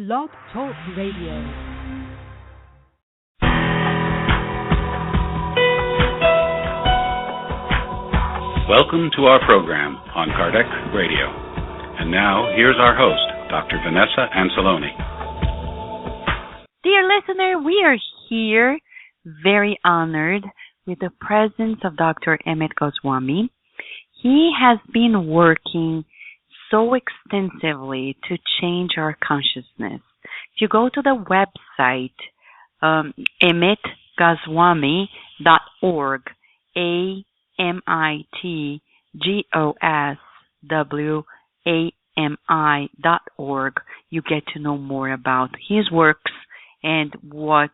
Blog Talk Radio. Welcome to our program on Kardec Radio. And now, here's our host, Dr. Vanessa Anceloni. Dear listener, we are here very honored with the presence of Dr. Amit Goswamin. He has been working so extensively to change our consciousness. If you go to the website, amitgoswami.org, amitgoswami.org, you get to know more about his works and what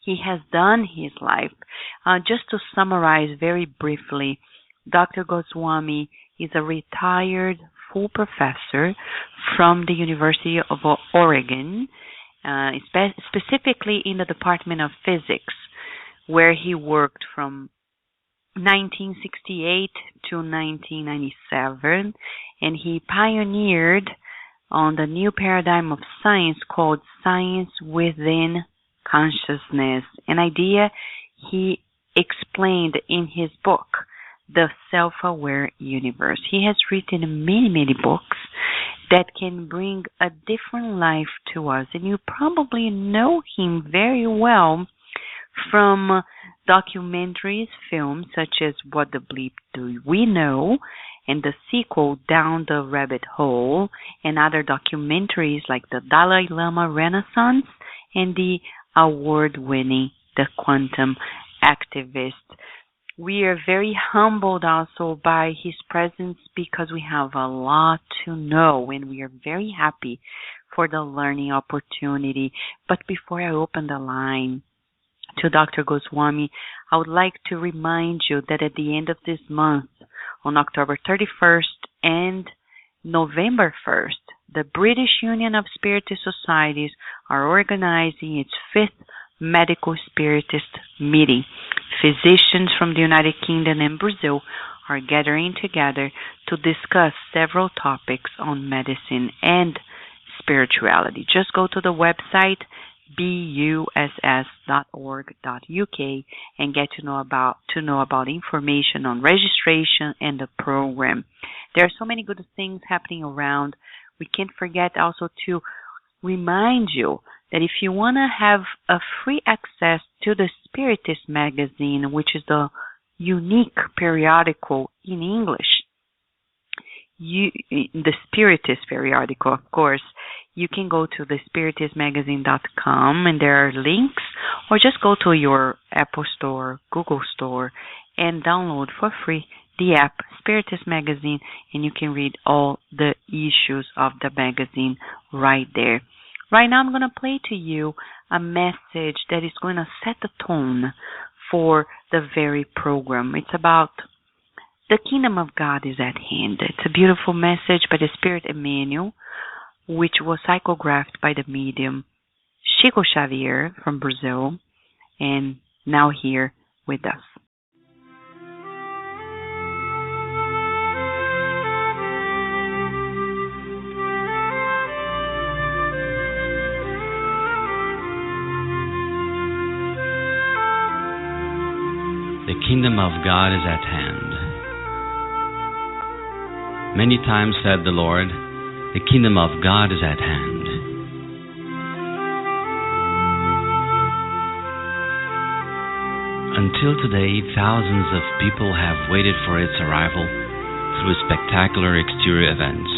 he has done in his life. Just to summarize very briefly, Dr. Goswami is a retired full professor from the University of Oregon, specifically in the Department of Physics, where he worked from 1968 to 1997, and he pioneered on the new paradigm of science called science within consciousness, an idea he explained in his book, The Self-Aware Universe. He has written many books that can bring a different life to us, and you probably know him very well from documentaries, films such as What the Bleep Do We Know, and the sequel Down the Rabbit Hole, and other documentaries like the Dalai Lama Renaissance and the award-winning The Quantum Activist. We are very humbled also by his presence because we have a lot to know, and we are very happy for the learning opportunity. But before I open the line to Dr. Goswami, I would like to remind you that at the end of this month, on October 31st and November 1st, the British Union of Spiritist Societies are organizing its 5th Medical Spiritist Meeting. Physicians from the United Kingdom and Brazil are gathering together to discuss several topics on medicine and spirituality. Just go to the website buss.org.uk and get to know about information on registration and the program. There are so many good things happening around. We can't forget also to remind you that if you want to have a free access to the Spiritist magazine, which is the unique periodical in English, the Spiritist periodical, of course, you can go to the spiritistmagazine.com and there are links, or just go to your Apple Store, Google Store, and download for free the app Spiritist Magazine, and you can read all the issues of the magazine right there. Right now I'm going to play to you a message that is going to set the tone for the very program. It's about the kingdom of God is at hand. It's a beautiful message by the Spirit Emmanuel, which was psychographed by the medium Chico Xavier from Brazil, and now here with us. The kingdom of God is at hand. Many times said the Lord, the kingdom of God is at hand. Until today, thousands of people have waited for its arrival through spectacular exterior events.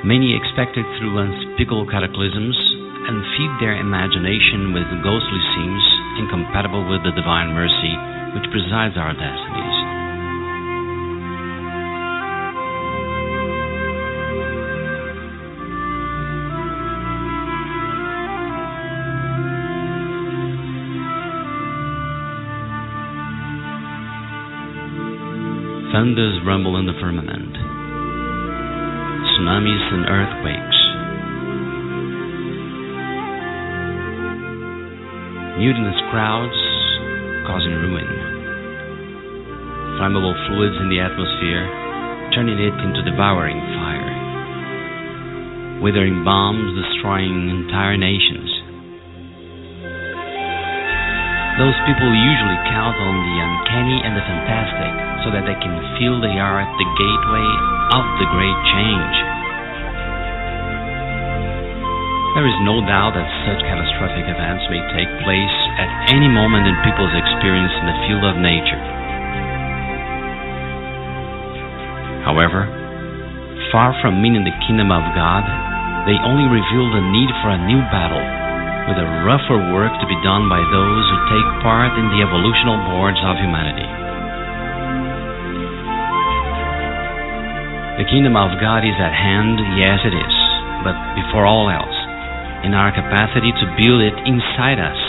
Many expected through unspeakable cataclysms and feed their imagination with ghostly scenes incompatible with the divine mercy which presides our destinies. Thunders rumble in the firmament. Tsunamis and earthquakes. Mutinous crowds causing ruin. inflammable fluids in the atmosphere, turning it into devouring fire, withering bombs destroying entire nations. Those people usually count on the uncanny and the fantastic so that they can feel they are at the gateway of the great change. There is no doubt that such catastrophic events may take place at any moment in people's experience in the field of nature. However, far from meaning the kingdom of God, they only reveal the need for a new battle, with a rougher work to be done by those who take part in the evolutional boards of humanity. The kingdom of God is at hand, yes it is, but before all else, in our capacity to build it inside us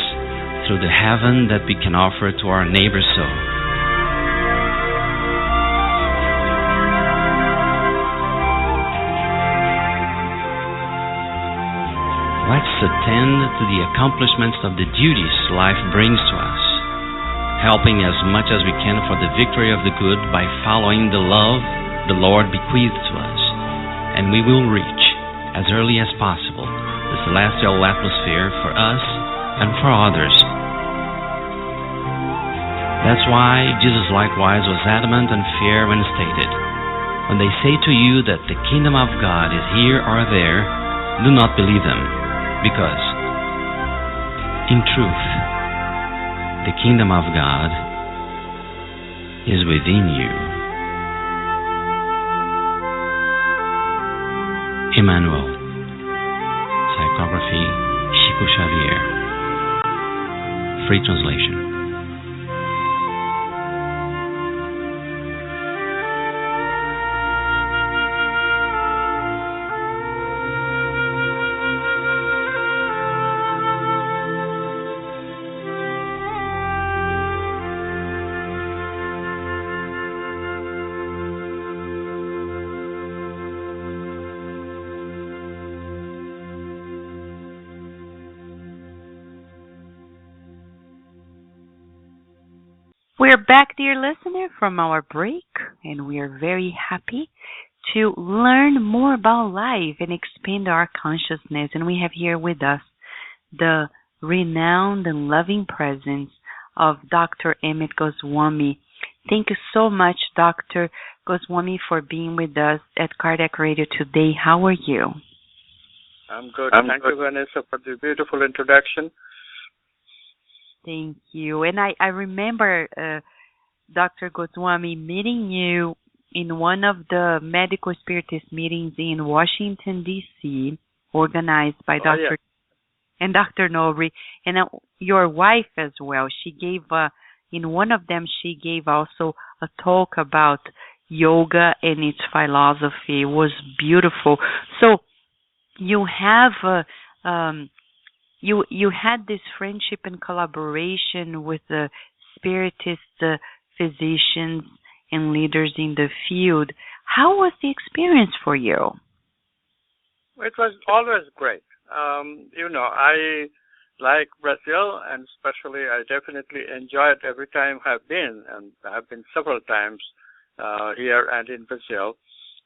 through the heaven that we can offer to our neighbor's soul. Let's attend to the accomplishments of the duties life brings to us, helping as much as we can for the victory of the good by following the love the Lord bequeathed to us, and we will reach, as early as possible, the celestial atmosphere for us and for others. That's why Jesus likewise was adamant and fair when stated, "When they say to you that the kingdom of God is here or there, do not believe them, because, in truth, the kingdom of God is within you." Emmanuel. Psychography, Chico Xavier. Free translation. We're back, dear listener, from our break, and we are very happy to learn more about life and expand our consciousness. And we have here with us the renowned and loving presence of Dr. Amit Goswami. Thank you so much, Dr. Goswami, for being with us at Kardec Radio today. How are you? I'm good. Thank you, Vanessa, for the beautiful introduction. Thank you. And I remember, Dr. Goswami, meeting you in one of the medical spiritist meetings in Washington, D.C., organized by Dr. and Dr. Nobri, and your wife as well. She gave, in one of them, she gave also a talk about yoga and its philosophy. It was beautiful. So you have... You had this friendship and collaboration with the spiritist physicians and leaders in the field. How was the experience for you? It was always great. I like Brazil, and especially I definitely enjoy it every time I've been, and I've been several times here and in Brazil,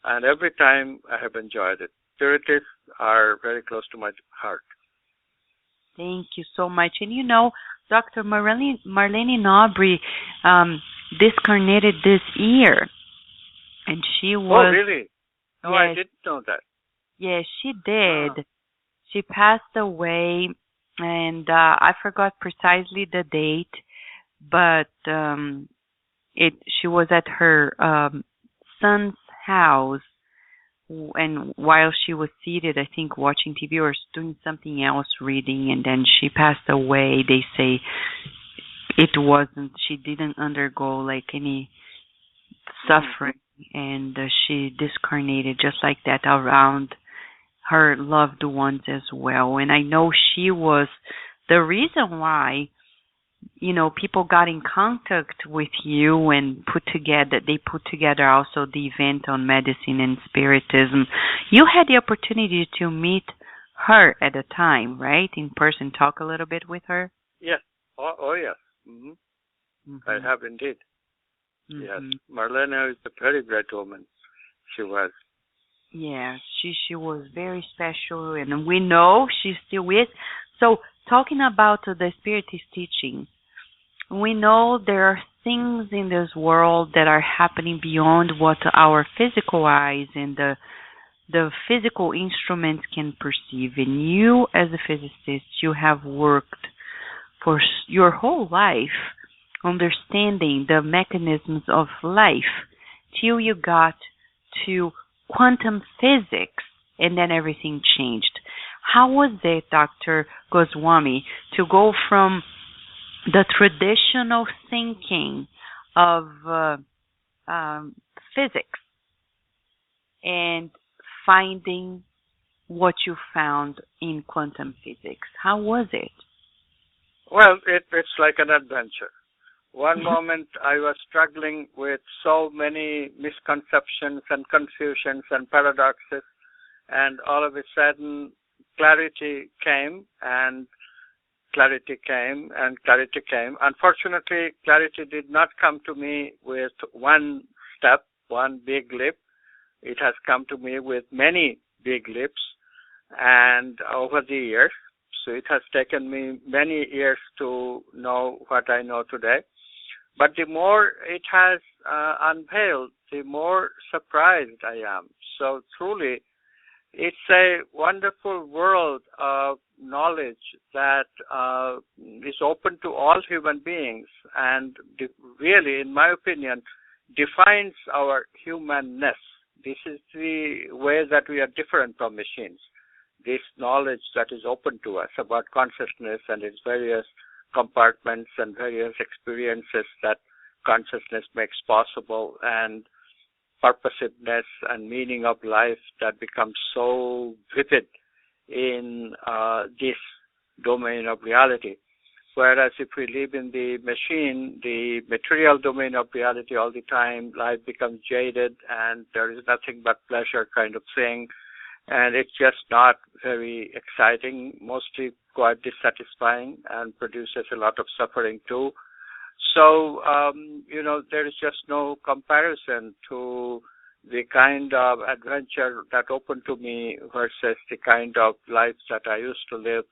and every time I have enjoyed it. Spiritists are very close to my heart. Thank you so much. And Dr. Marlene Nobri discarnated this year, and she was... Oh, really? No, yes. I didn't know that. Yes, she did. Wow. She passed away, and I forgot precisely the date, but she was at her son's house, and while she was seated, I think, watching TV or doing something else, reading, and then she passed away. They say she didn't undergo like any suffering, and she discarnated just like that around her loved ones as well. And I know she was the reason why people got in contact with you and they put together also the event on medicine and spiritism. You had the opportunity to meet her at the time, right? In person, talk a little bit with her? Yes. Oh yes. Mm-hmm. I have indeed. Yes. Marlene is a very great woman. She was. Yeah, she was very special, and we know she still is. So, talking about the Spiritist teaching, we know there are things in this world that are happening beyond what our physical eyes and the physical instruments can perceive. And you, as a physicist, you have worked for your whole life understanding the mechanisms of life till you got to quantum physics, and then everything changed. How was it, Dr. Goswami, to go from the traditional thinking of physics and finding what you found in quantum physics? How was it? Well, it's like an adventure. One moment I was struggling with so many misconceptions and confusions and paradoxes, and all of a sudden clarity came, and clarity came, and clarity came. Unfortunately, clarity did not come to me with one step, one big leap. It has come to me with many big leaps, and over the years. So it has taken me many years to know what I know today. But the more it has unveiled, the more surprised I am. So truly, it's a wonderful world of knowledge that is open to all human beings and really, in my opinion, defines our humanness. This is the way that we are different from machines. This knowledge that is open to us about consciousness and its various compartments and various experiences that consciousness makes possible, and purposiveness and meaning of life that becomes so vivid in this domain of reality. Whereas if we live in the machine, the material domain of reality all the time, life becomes jaded and there is nothing but pleasure kind of thing. And it's just not very exciting, mostly quite dissatisfying, and produces a lot of suffering too. So, there is just no comparison to the kind of adventure that opened to me versus the kind of life that I used to live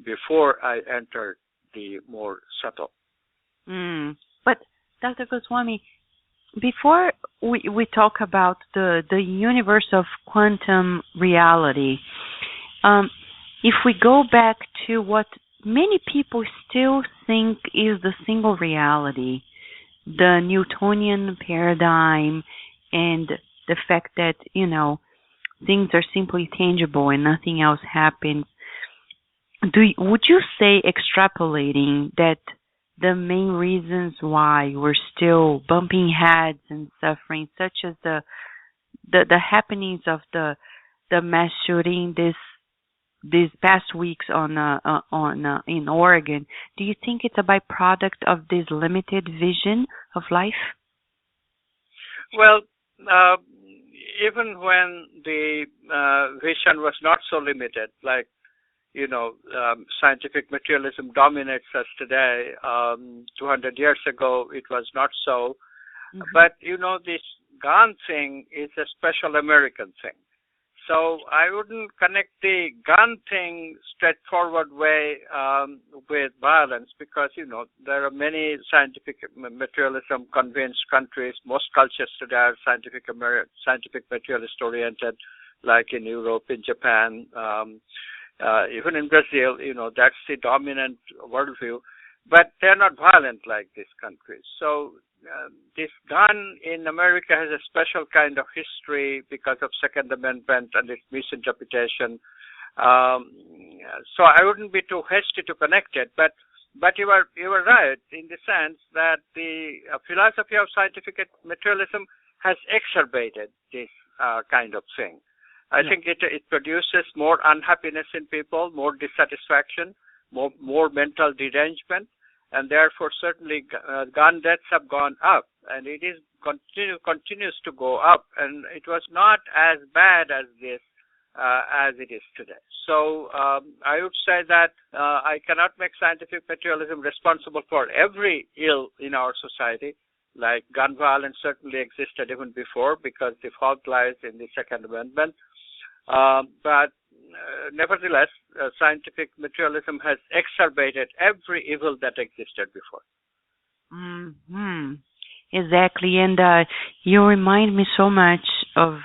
before I entered the more subtle. But, Dr. Goswami, before we talk about the universe of quantum reality, if we go back to what many people still think is the single reality, the Newtonian paradigm, and the fact that, things are simply tangible and nothing else happens, would you say, extrapolating, that the main reasons why we're still bumping heads and suffering, such as the happenings of the mass shooting these past weeks in Oregon, do you think it's a byproduct of this limited vision of life? Well, even when the vision was not so limited, like scientific materialism dominates us today. 200 years ago, it was not so. Mm-hmm. But, this gun thing is a special American thing. So I wouldn't connect the gun thing straightforward way with violence because, there are many scientific materialism convinced countries. Most cultures today are scientific materialist oriented, like in Europe, in Japan, even in Brazil, that's the dominant worldview. But they're not violent like these countries. So this gun in America has a special kind of history because of Second Amendment and its misinterpretation. So I wouldn't be too hasty to connect it. But you were right in the sense that the philosophy of scientific materialism has exacerbated this kind of thing. I think it produces more unhappiness in people, more dissatisfaction, more mental derangement, and therefore certainly gun deaths have gone up, and it is continues to go up, and it was not as bad as this as it is today. So I would say that I cannot make scientific materialism responsible for every ill in our society, like gun violence certainly existed even before because the fault lies in the Second Amendment. But nevertheless, scientific materialism has exacerbated every evil that existed before. Mm-hmm. Exactly. And you remind me so much of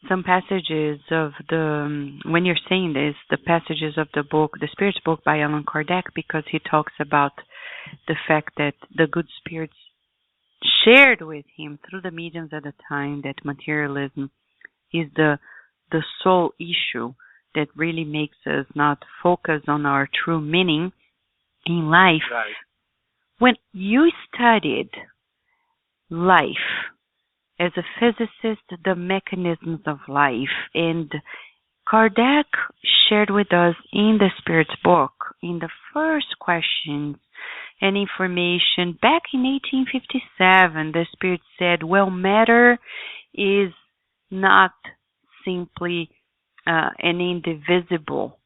some passages of when you're saying this, the passages of the book, The Spirit's Book by Allan Kardec, because he talks about the fact that the good spirits shared with him through the mediums at the time that materialism is the sole issue that really makes us not focus on our true meaning in life. Right. When you studied life as a physicist, the mechanisms of life, and Kardec shared with us in the Spirit's Book, in the first questions and information, back in 1857, the Spirit said, well, matter is not simply an indivisible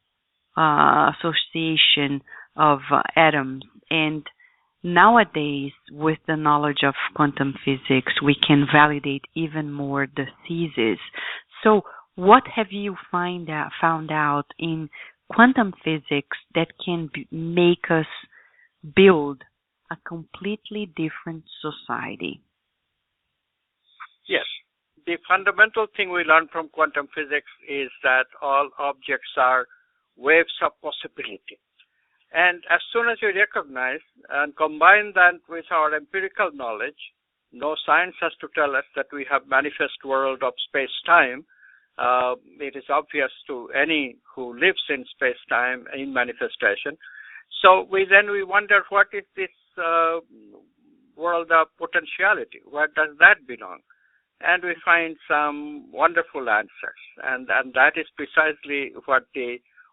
association of atoms. And nowadays, with the knowledge of quantum physics, we can validate even more the thesis. So what have you found out in quantum physics that can make us build a completely different society? Yes. The fundamental thing we learn from quantum physics is that all objects are waves of possibility. And as soon as we recognize and combine that with our empirical knowledge, no science has to tell us that we have manifest world of space-time. It is obvious to any who lives in space-time in manifestation. So we wonder, what is this world of potentiality? Where does that belong? And we find some wonderful answers. And that is precisely what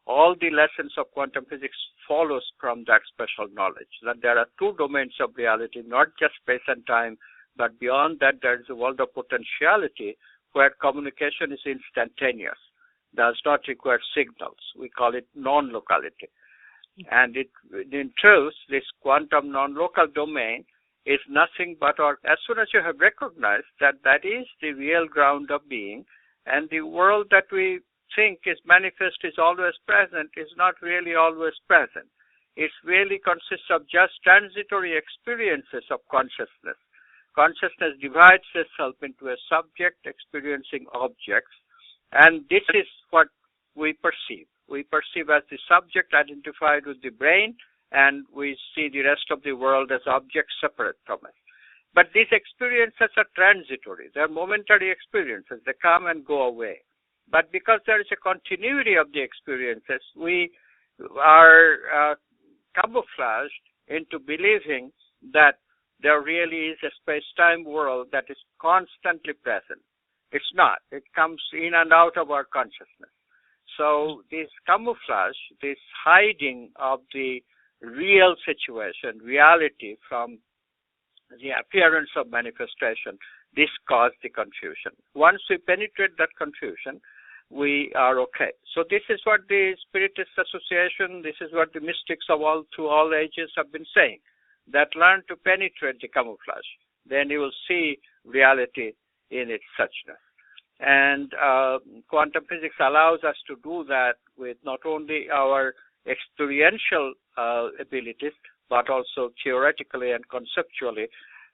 all the lessons of quantum physics follows from that special knowledge, that there are two domains of reality, not just space and time, but beyond that there is a world of potentiality where communication is instantaneous, does not require signals. We call it non-locality. And in truth, this quantum non-local domain is nothing but, or as soon as you have recognized that that is the real ground of being, and the world that we think is manifest is always present, is not really always present. It really consists of just transitory experiences of consciousness. Consciousness divides itself into a subject experiencing objects, and this is what we perceive. We perceive as the subject identified with the brain, and we see the rest of the world as objects separate from us. But these experiences are transitory. They're momentary experiences. They come and go away. But because there is a continuity of the experiences, we are camouflaged into believing that there really is a space-time world that is constantly present. It's not. It comes in and out of our consciousness. So this camouflage, this hiding of the real situation, reality from the appearance of manifestation, this caused the confusion. Once we penetrate that confusion, we are okay. So this is what the Spiritist Association, this is what the mystics of through all ages have been saying, that learn to penetrate the camouflage. Then you will see reality in its suchness. And quantum physics allows us to do that with not only our experiential abilities, but also theoretically and conceptually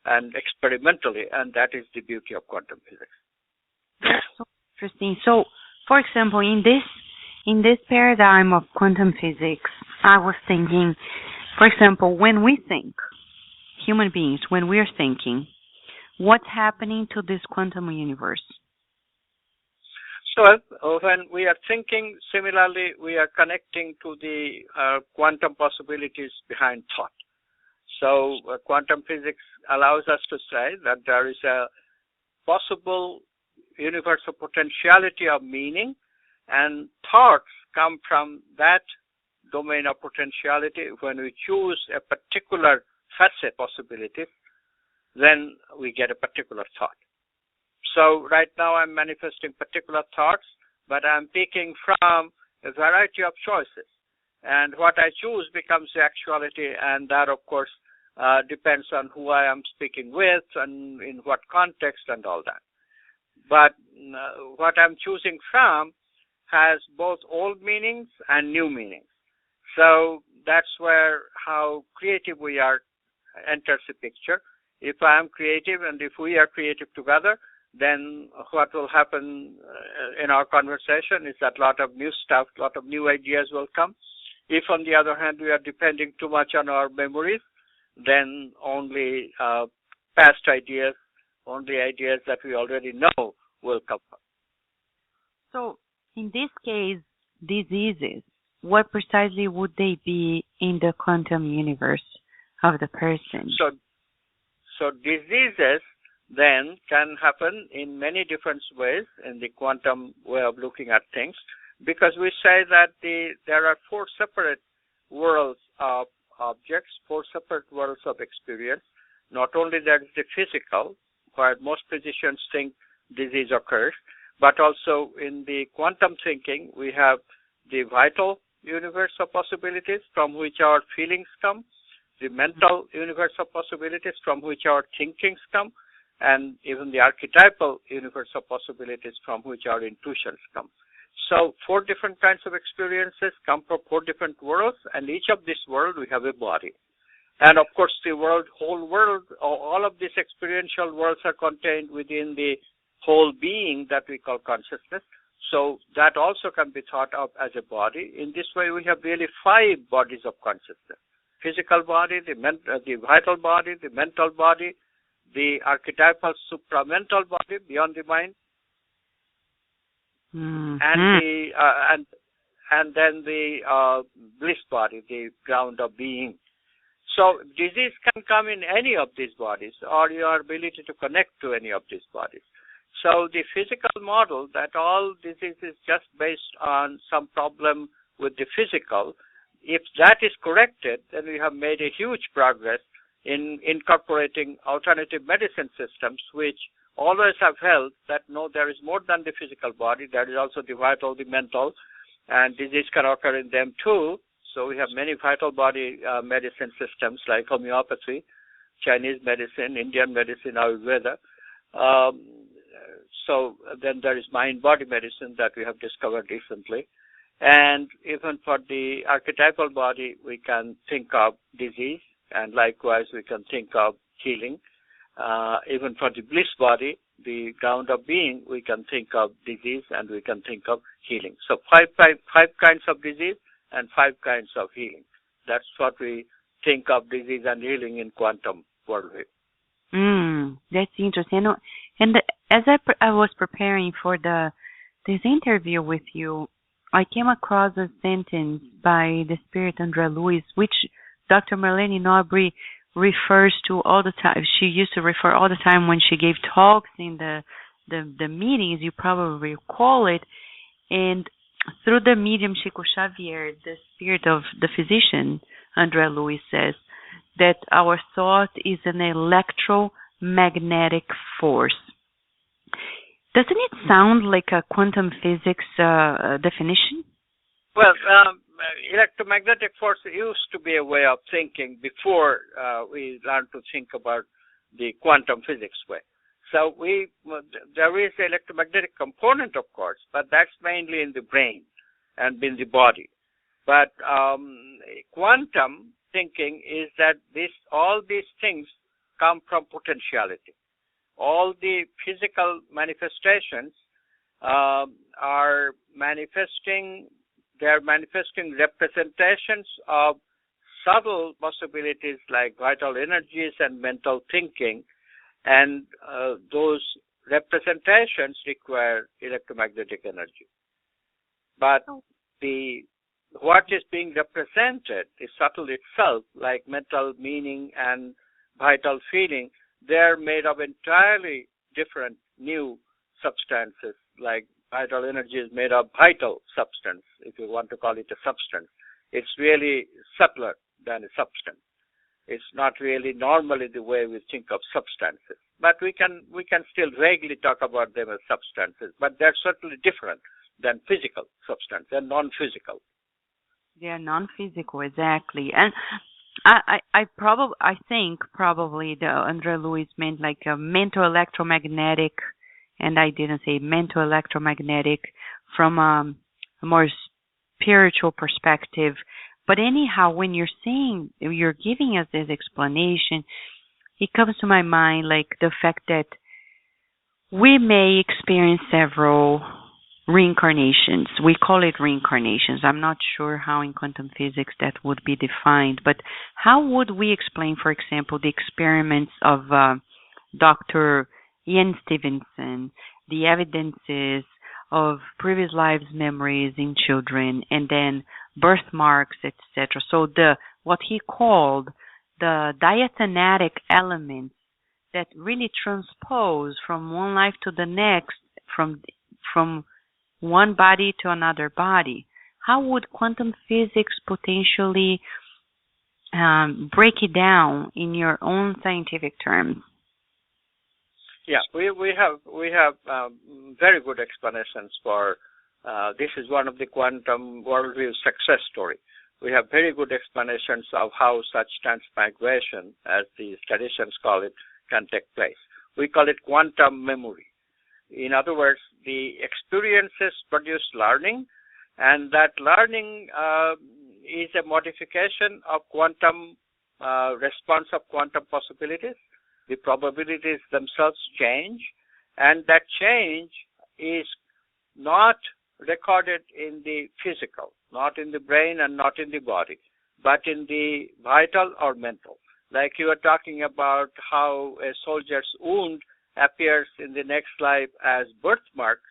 and experimentally, and that is the beauty of quantum physics. That's so interesting. So, for example, in this paradigm of quantum physics, I was thinking, for example, when we think, human beings, when we're thinking, what's happening to this quantum universe? So when we are thinking, similarly, we are connecting to the quantum possibilities behind thought. So quantum physics allows us to say that there is a possible universe of potentiality of meaning, and thoughts come from that domain of potentiality. When we choose a particular facet possibility, then we get a particular thought. So right now I'm manifesting particular thoughts, but I'm picking from a variety of choices. And what I choose becomes the actuality, and that, of course, depends on who I am speaking with and in what context and all that. But what I'm choosing from has both old meanings and new meanings. So that's where how creative we are enters the picture. If I am creative and if we are creative together, then what will happen in our conversation is that a lot of new stuff, a lot of new ideas will come. If, on the other hand, we are depending too much on our memories, then only past ideas, only ideas that we already know will come up. So, in this case, diseases, what precisely would they be in the quantum universe of the person? So diseases then can happen in many different ways in the quantum way of looking at things, because we say that there are four separate worlds of objects, four separate worlds of experience. Not only that is the physical, where most physicians think disease occurs, but also in the quantum thinking, we have the vital universe of possibilities from which our feelings come, the mental universe of possibilities from which our thinkings come, and even the archetypal universe of possibilities from which our intuitions come. So four different kinds of experiences come from four different worlds, and each of these worlds we have a body. And of course the whole world, all of these experiential worlds are contained within the whole being that we call consciousness. So that also can be thought of as a body. In this way we have really five bodies of consciousness: physical body, the vital body, the mental body, the archetypal supramental body beyond the mind, and then the bliss body, the ground of being. So disease can come in any of these bodies, or your ability to connect to any of these bodies. So the physical model that all disease is just based on some problem with the physical, if that is corrected, then we have made a huge progress in incorporating alternative medicine systems, which always have held that no, there is more than the physical body. There is also the vital, the mental, and disease can occur in them too. So we have many vital body medicine systems like homeopathy, Chinese medicine, Indian medicine, Ayurveda. So then there is mind-body medicine that we have discovered recently. And even for the archetypal body, we can think of disease, and likewise we can think of healing. Even for the bliss body, the ground of being, we can think of disease and we can think of healing. So five kinds of disease and five kinds of healing. That's what we think of disease and healing in quantum worldview. That's interesting. And as I was preparing for this interview with you, I came across a sentence by the spirit André Luiz, which Dr. Marlene Nobre refers to all the time. She used to refer all the time when she gave talks in the meetings. You probably recall it. And through the medium Chico Xavier, the spirit of the physician André Luiz says that our thought is an electromagnetic force. Doesn't it sound like a quantum physics definition? Well, electromagnetic force used to be a way of thinking before we learned to think about the quantum physics way. So there is the electromagnetic component, of course, but that's mainly in the brain and in the body. But quantum thinking is that all these things come from potentiality. All the physical manifestations are manifesting. They're manifesting representations of subtle possibilities like vital energies and mental thinking, and those representations require electromagnetic energy. But what is being represented is subtle itself, like mental meaning and vital feeling. They're made of entirely different new substances, like vital energy is made of vital substance, if you want to call it a substance. It's really subtler than a substance. It's not really normally the way we think of substances. But we can still vaguely talk about them as substances, but they're certainly different than physical substance. They're non-physical. They are non-physical, exactly. And I think probably the Andre Luis meant like a mental electromagnetic, and I didn't say mental electromagnetic from a more spiritual perspective. But anyhow, when you're giving us this explanation, it comes to my mind like the fact that we may experience several reincarnations. We call it reincarnations. I'm not sure how in quantum physics that would be defined, but how would we explain, for example, the experiments of Dr. Ian Stevenson, the evidences of previous lives memories in children, and then birthmarks, etc. So the what he called the diathenatic elements that really transpose from one life to the next, from one body to another body. How would quantum physics potentially break it down in your own scientific terms? Yeah, we have very good explanations for this. Is one of the quantum worldview success story. We have very good explanations of how such transmigration, as the traditions call it, can take place. We call it quantum memory. In other words, the experiences produce learning, and that learning is a modification of quantum response of quantum possibilities. The probabilities themselves change, and that change is not recorded in the physical, not in the brain and not in the body, but in the vital or mental. Like you were talking about how a soldier's wound appears in the next life as birthmarks,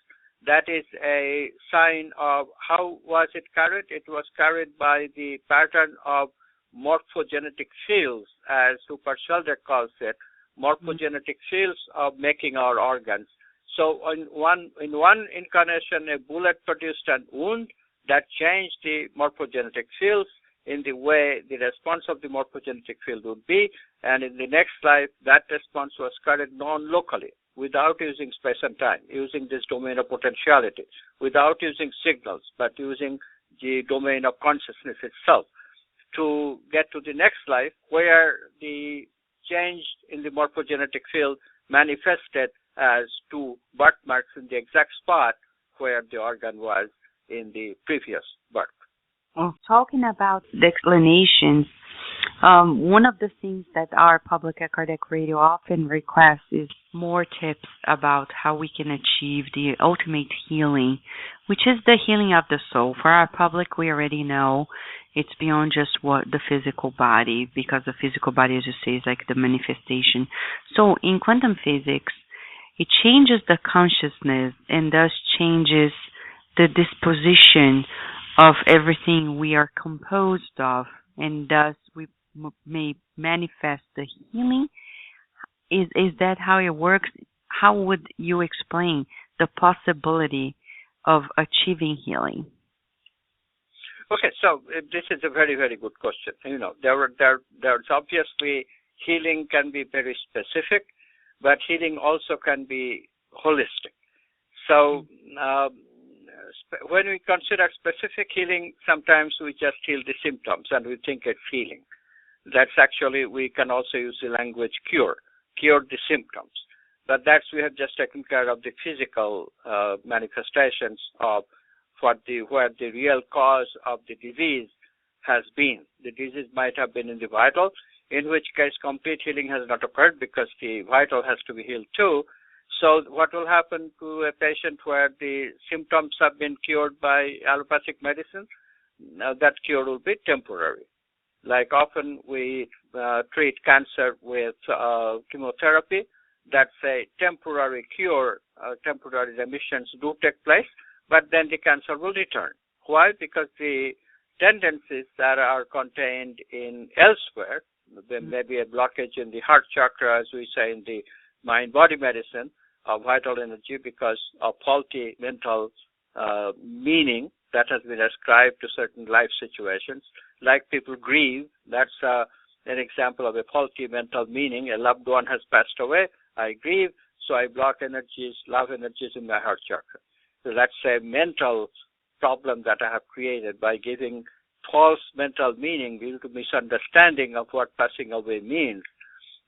that is a sign of how was it carried? It was carried by the pattern of morphogenetic fields, as Rupert Sheldrake calls it, morphogenetic fields of making our organs. So in one incarnation, a bullet produced a wound that changed the morphogenetic fields in the way the response of the morphogenetic field would be, and in the next life, that response was carried non-locally, without using space and time, using this domain of potentiality, without using signals, but using the domain of consciousness itself, to get to the next life where the change in the morphogenetic field manifested as two birthmarks in the exact spot where the organ was in the previous birth. Well, talking about the explanations, one of the things that our public at Kardec Radio often requests is more tips about how we can achieve the ultimate healing, which is the healing of the soul. For our public, we already know it's beyond just what the physical body, because the physical body, as you say, is like the manifestation. So in quantum physics, it changes the consciousness and thus changes the disposition of everything we are composed of, and thus we may manifest the healing. Is that how it works? How would you explain the possibility of achieving healing? Okay, so this is a very, very good question. You know, there's obviously healing can be very specific, but healing also can be holistic. So when we consider specific healing, sometimes we just heal the symptoms and we think it's healing. That's actually, we can also use the language cure the symptoms. But we have just taken care of the physical manifestations of where the real cause of the disease has been. The disease might have been in the vital, in which case complete healing has not occurred because the vital has to be healed too. So what will happen to a patient where the symptoms have been cured by allopathic medicine? That cure will be temporary. Like often we treat cancer with chemotherapy. That's a temporary cure. Temporary remissions do take place, but then the cancer will return. Why? Because the tendencies that are contained in elsewhere, there may be a blockage in the heart chakra, as we say in the mind-body medicine, of vital energy because of faulty mental meaning that has been ascribed to certain life situations. Like people grieve, that's an example of a faulty mental meaning. A loved one has passed away, I grieve, so I block energies, love energies in my heart chakra. So that's a mental problem that I have created by giving false mental meaning, due to misunderstanding of what passing away means.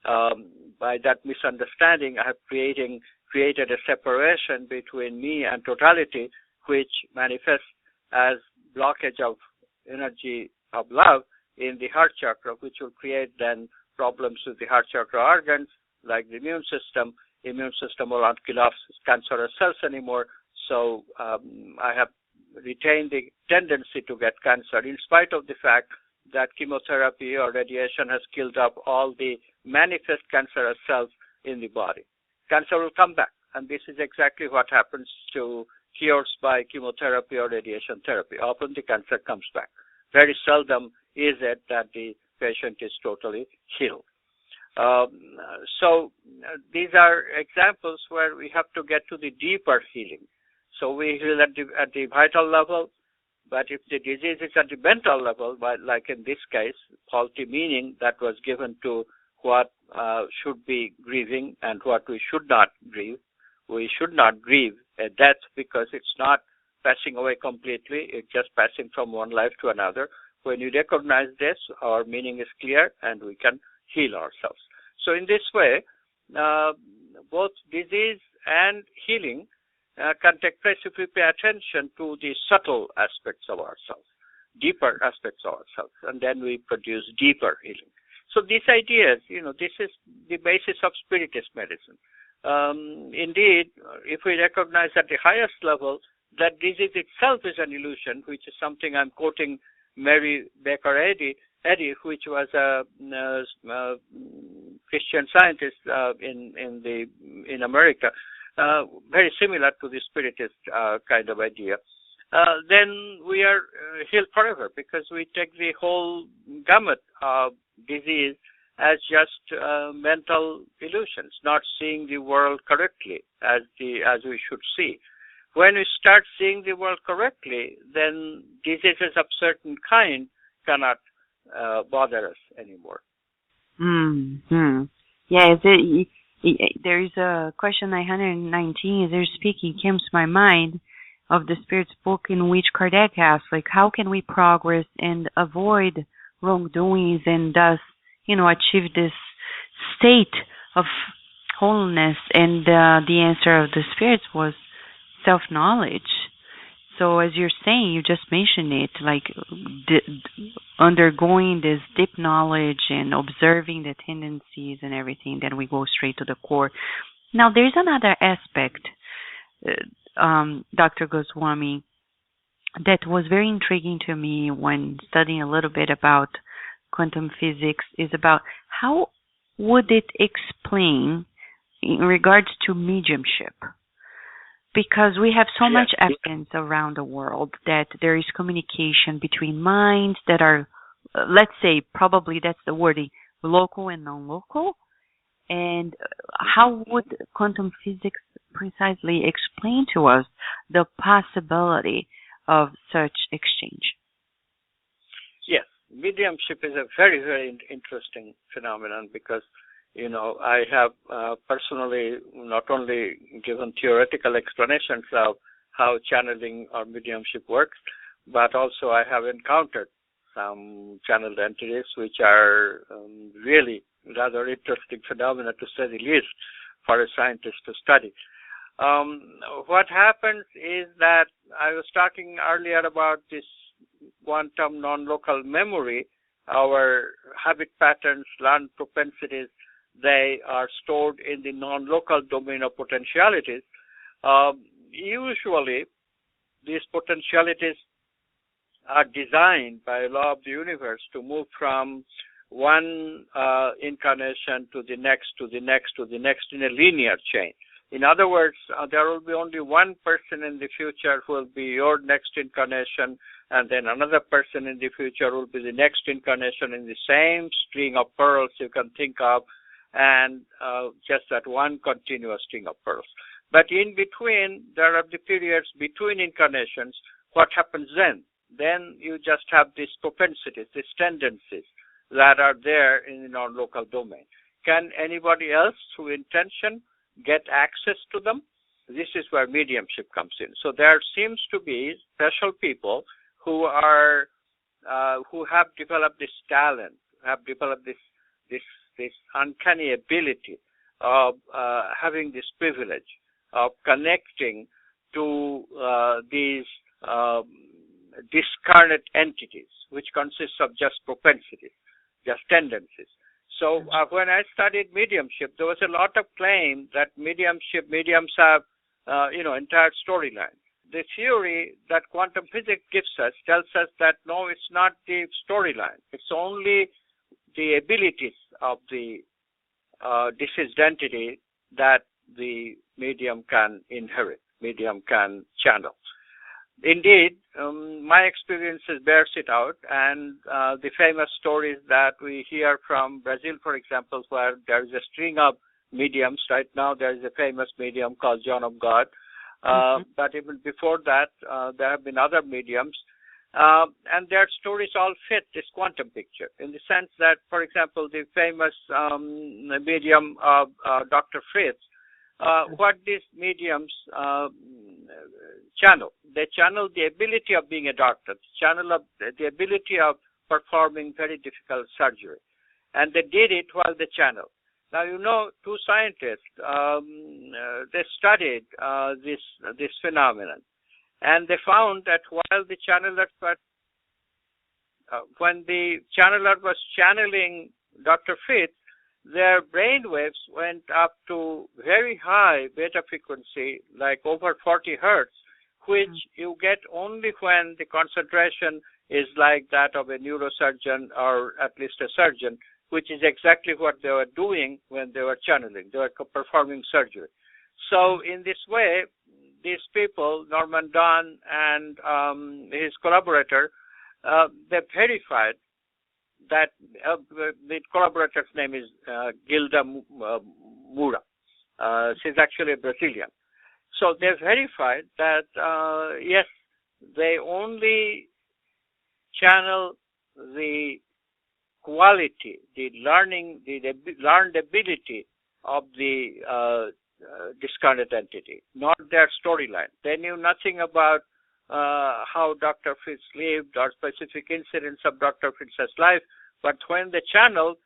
By that misunderstanding, I have created a separation between me and totality, which manifests as blockage of energy of love in the heart chakra, which will create then problems with the heart chakra organs, like the immune system. Immune system will not kill off cancerous cells anymore, so I have retained the tendency to get cancer, in spite of the fact that chemotherapy or radiation has killed up all the manifest cancerous cells in the body. Cancer will come back, and this is exactly what happens to cures by chemotherapy or radiation therapy. Often the cancer comes back. Very seldom is it that the patient is totally healed. So these are examples where we have to get to the deeper healing. So we heal at the vital level, but if the disease is at the mental level, like in this case, faulty meaning that was given to what should be grieving and what we should not grieve. We should not grieve a death because it's not passing away completely. It's just passing from one life to another. When you recognize this, our meaning is clear and we can heal ourselves. So in this way, both disease and healing can take place if we pay attention to the subtle aspects of ourselves, deeper aspects of ourselves, and then we produce deeper healing. So these ideas, this is the basis of spiritist medicine. Indeed, if we recognize at the highest level that disease itself is an illusion, which is something I'm quoting Mary Baker Eddy, which was a Christian scientist in America, very similar to the spiritist kind of idea, then we are healed forever, because we take the whole gamut of disease as just mental illusions, not seeing the world correctly as we should see. When we start seeing the world correctly, then diseases of certain kind cannot bother us anymore. Mm-hmm. Yeah, there is a question 919 as they're speaking came to my mind of the Spirit's book, in which Kardec asks, how can we progress and avoid wrongdoings and thus, achieve this state of wholeness? And the answer of the Spirits was self-knowledge. So as you're saying, you just mentioned it, undergoing this deep knowledge and observing the tendencies and everything, then we go straight to the core. Now, there's another aspect, Dr. Goswami, that was very intriguing to me when studying a little bit about quantum physics, is about how would it explain in regards to mediumship? Because we have so much evidence around the world that there is communication between minds that are, let's say, probably that's the wording, local and non-local. And how would quantum physics precisely explain to us the possibility of such exchange? Yes, mediumship is a very, very interesting phenomenon, because I have personally not only given theoretical explanations of how channeling or mediumship works, but also I have encountered some channeled entities which are really rather interesting phenomena, to say the least, for a scientist to study. What happens is that I was talking earlier about this quantum non-local memory, our habit patterns, learned propensities, they are stored in the non-local domain of potentialities. Usually, these potentialities are designed by law of the universe to move from one incarnation to the next, to the next, to the next in a linear chain. In other words, there will be only one person in the future who will be your next incarnation, and then another person in the future will be the next incarnation in the same string of pearls you can think of, and just that one continuous string of pearls. But in between, there are the periods between incarnations. What happens then? Then you just have these propensities, these tendencies that are there in the non-local domain. Can anybody else, through intention, get access to them? This is where mediumship comes in. So there seems to be special people who are who have developed this talent, have developed this uncanny ability of having this privilege of connecting to these discarnate entities, which consist of just propensities, just tendencies. So when I studied mediumship, there was a lot of claim that mediums have, entire storyline. The theory that quantum physics gives us tells us that no, it's not the storyline. It's only the abilities of the deceased entity that the medium can inherit, medium can channel. Indeed, my experiences bears it out, and the famous stories that we hear from Brazil, for example, where there is a string of mediums. Right now, there is a famous medium called John of God, but even before that, there have been other mediums, and their stories all fit this quantum picture in the sense that, for example, the famous medium of Dr. Fritz, what these mediums channel. They channel the ability of being a doctor, channel the ability of performing very difficult surgery. And they did it while they channeled. Now, two scientists, they studied this phenomenon. And they found that while the channelers were, when the channeler was channeling Dr. Fritz, their brain waves went up to very high beta frequency, like over 40 hertz, which you get only when the concentration is like that of a neurosurgeon or at least a surgeon, which is exactly what they were doing when they were channeling. They were performing surgery. So in this way, these people, Norman Don and his collaborator, they verified that the collaborator's name is Gilda Moura. She's actually a Brazilian. So they verified that, yes, they only channel the quality, the learned ability of the discarnate entity, not their storyline. They knew nothing about how Dr. Fritz lived or specific incidents of Dr. Fritz's life, but when they channeled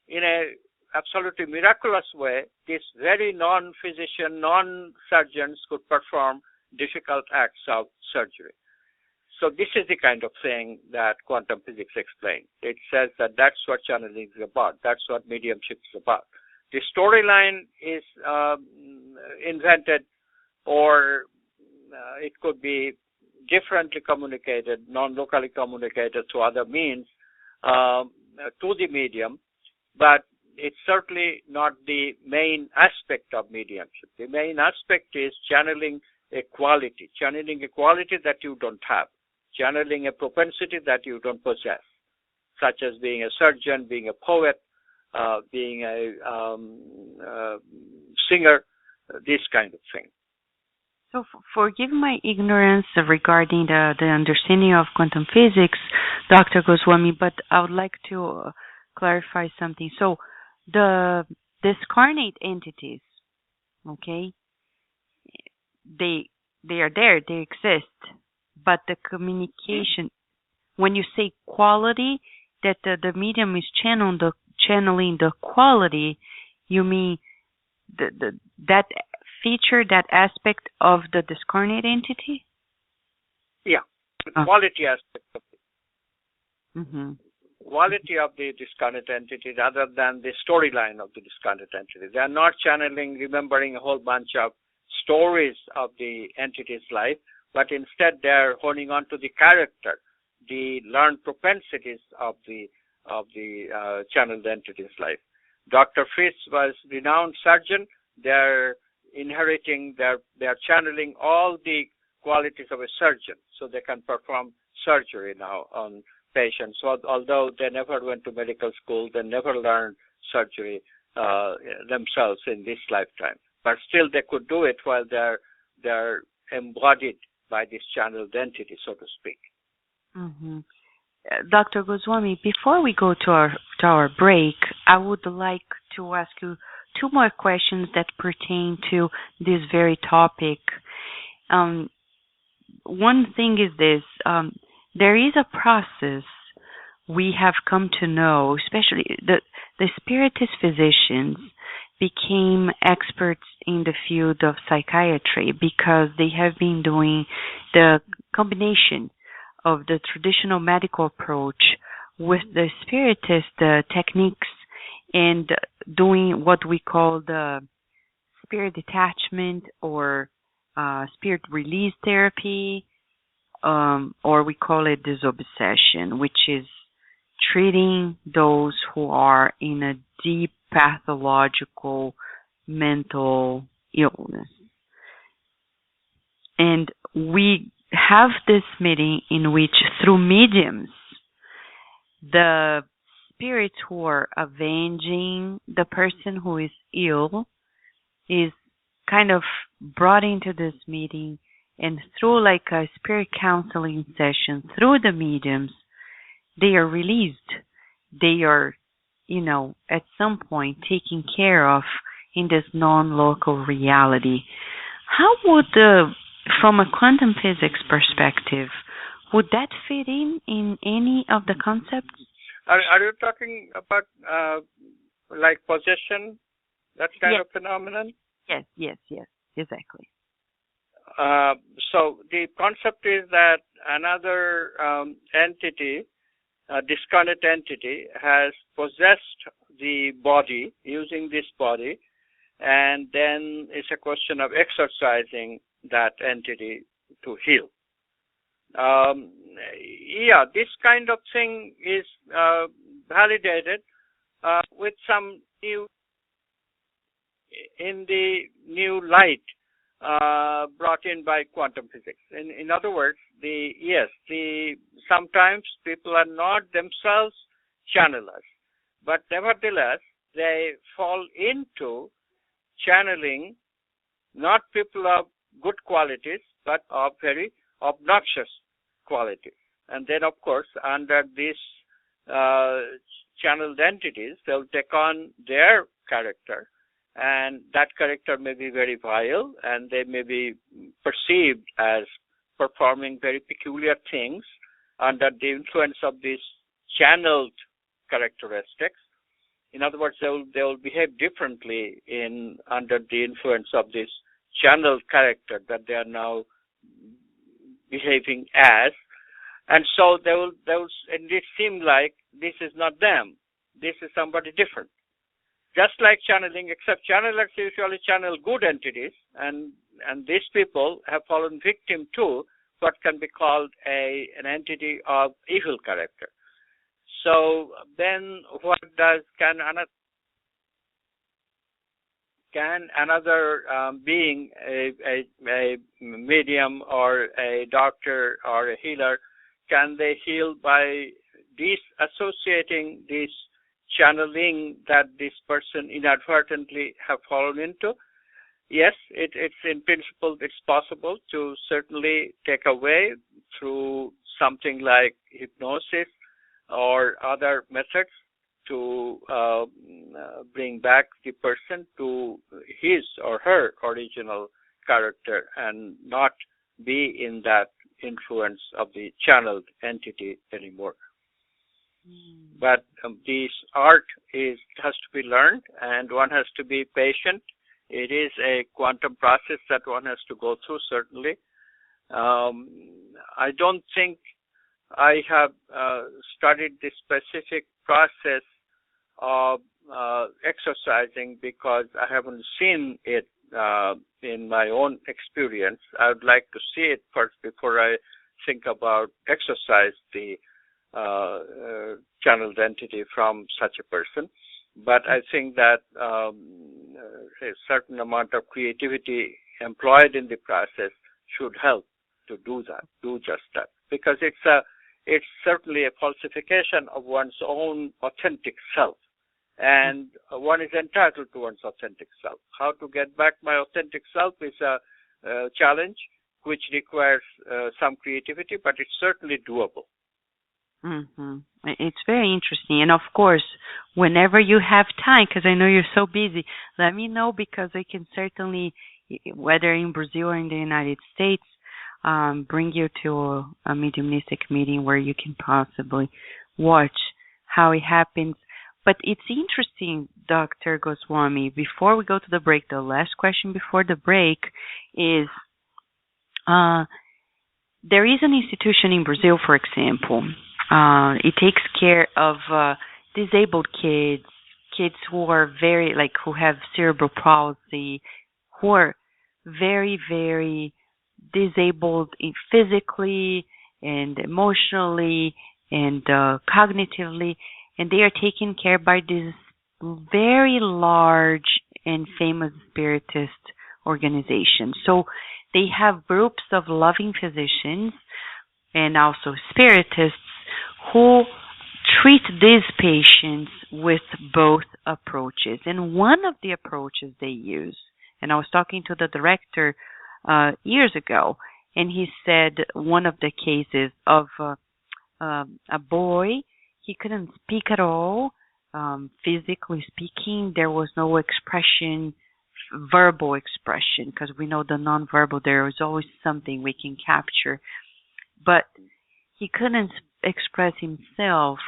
in a absolutely miraculous way, these very non-physician, non-surgeons could perform difficult acts of surgery. So this is the kind of thing that quantum physics explains. It says that that's what channeling is about. That's what mediumship is about. The storyline is invented, or it could be differently communicated, non-locally communicated through other means to the medium, but it's certainly not the main aspect of mediumship. The main aspect is channeling a quality that you don't have, channeling a propensity that you don't possess, such as being a surgeon, being a poet, being a singer, this kind of thing. So forgive my ignorance regarding the understanding of quantum physics, Dr. Goswami, but I would like to clarify something. So the discarnate entities, okay, they are there, they exist, but the communication, when you say quality, that the medium is channeling the quality, you mean that feature, that aspect of the discarnate entity? Yeah, the quality aspect of it. Mm-hmm. Quality of the discarnate entity rather than the storyline of the discarnate entity. They are not channeling, remembering a whole bunch of stories of the entity's life, but instead they are honing on to the character, the learned propensities of the channeled entity's life. Dr. Fritz was a renowned surgeon. They're inheriting, they're channeling all the qualities of a surgeon, so they can perform surgery now on patients. So although they never went to medical school, they never learned surgery themselves in this lifetime, but still they could do it while they're embodied by this channeled entity, so to speak. Mm-hmm. Dr. Goswami, before we go to our break, I would like to ask you two more questions that pertain to this very topic. One thing is this. there is a process we have come to know, especially the spiritist physicians became experts in the field of psychiatry because they have been doing the combination of the traditional medical approach with the spiritist techniques and doing what we call the spirit detachment or spirit release therapy, or we call it disobsession, which is treating those who are in a deep pathological mental illness. And we have this meeting in which, through mediums, the spirits who are avenging the person who is ill is kind of brought into this meeting, and through like a spirit counseling session, through the mediums, they are released. They are, at some point taken care of in this non-local reality. How would, from a quantum physics perspective, would that fit in any of the concepts? Are you talking about like possession, that kind of phenomenon? Yes, exactly. So the concept is that another entity, a discarnate entity, has possessed the body, using this body, and then it's a question of exercising that entity to heal. This kind of thing is validated with some new light brought in by quantum physics. In other words, sometimes people are not themselves channelers, but nevertheless they fall into channeling not people of good qualities, but of very obnoxious qualities. And then, of course, under these channeled entities, they'll take on their character, and that character may be very vile, and they may be perceived as performing very peculiar things under the influence of these channeled characteristics. In other words, they will behave differently under the influence of this channeled character that they are now behaving as, and so and it seemed like this is not them. This is somebody different. Just like channeling, except channelers usually channel good entities, and these people have fallen victim to what can be called an entity of evil character. So then, can another being, a medium or a doctor or a healer, can they heal by disassociating this channeling that this person inadvertently have fallen into? Yes, it's in principle, it's possible to certainly take away through something like hypnosis or other methods to bring back the person to his or her original character and not be in that influence of the channeled entity anymore. But this art has to be learned, and one has to be patient. It is a quantum process that one has to go through, certainly. I don't think I have studied the specific process of exercising because I haven't seen it in my own experience. I would like to see it first before I think about exercise the channeled entity from such a person. But I think that a certain amount of creativity employed in the process should help to do just that, because it's certainly a falsification of one's own authentic self, and one is entitled to one's authentic self. How to get back my authentic self is a challenge which requires some creativity, but it's certainly doable. Mm-hmm. It's very interesting. And of course, whenever you have time, because I know you're so busy, let me know, because I can certainly, whether in Brazil or in the United States, bring you to a mediumistic meeting where you can possibly watch how it happens. But it's interesting, Dr. Goswami, before we go to the break, the last question before the break is, there is an institution in Brazil, for example. It takes care of disabled kids who are who have cerebral palsy, who are very, very disabled physically and emotionally and cognitively, and they are taken care by this very large and famous spiritist organization. So they have groups of loving physicians and also spiritists who treat these patients with both approaches. And one of the approaches they use, and I was talking to the director years ago, and he said one of the cases of a boy, he couldn't speak at all, physically speaking. There was no expression, verbal expression, because we know the nonverbal, there is always something we can capture. But he couldn't express himself.